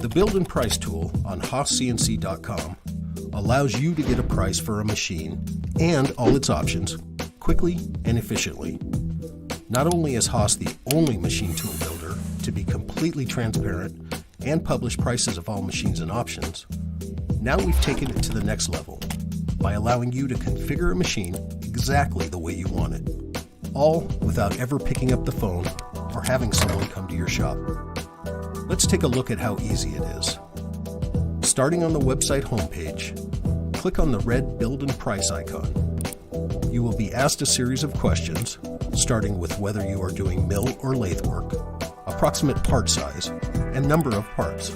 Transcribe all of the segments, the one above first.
The Build and Price tool on HaasCNC.com allows you to get a price for a machine and all its options quickly and efficiently. Not only is Haas the only machine tool builder to be completely transparent and publish prices of all machines and options, now we've taken it to the next level by allowing you to configure a machine exactly the way you want it, all without ever picking up the phone or having someone come to your shop. Let's take a look at how easy it is. Starting on the website homepage, click on the red Build and Price icon. You will be asked a series of questions, starting with whether you are doing mill or lathe work, approximate part size, and number of parts.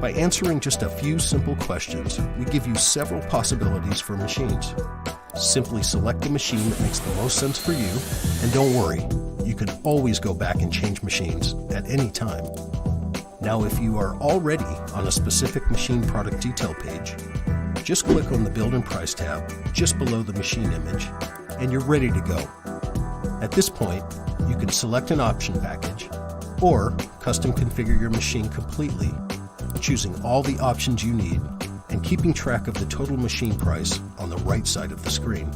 By answering just a few simple questions, we give you several possibilities for machines. Simply select the machine that makes the most sense for you, and don't worry, you can always go back and change machines at any time. Now, if you are already on a specific machine product detail page, just click on the Build and Price tab just below the machine image, and you're ready to go. At this point, you can select an option package or custom configure your machine completely, choosing all the options you need and keeping track of the total machine price on the right side of the screen.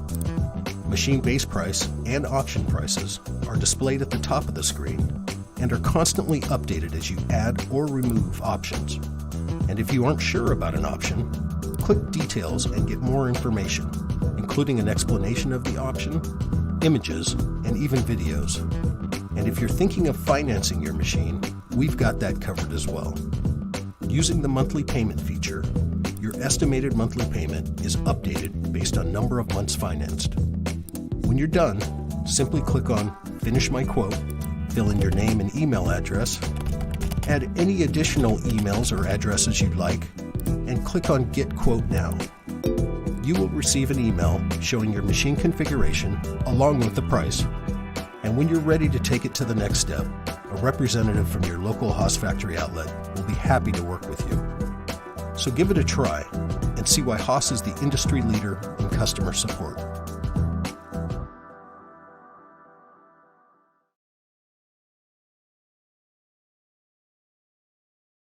Machine base price and option prices are displayed at the top of the screen and are constantly updated as you add or remove options. And if you aren't sure about an option, click Details and get more information, including an explanation of the option, images, and even videos. And if you're thinking of financing your machine, we've got that covered as well. Using the monthly payment feature, your estimated monthly payment is updated based on number of months financed. When you're done, simply click on Finish My Quote, fill in your name and email address, add any additional emails or addresses you'd like, and click on Get Quote Now. You will receive an email showing your machine configuration along with the price. And when you're ready to take it to the next step, a representative from your local Haas factory outlet will be happy to work with you. So give it a try and see why Haas is the industry leader in customer support.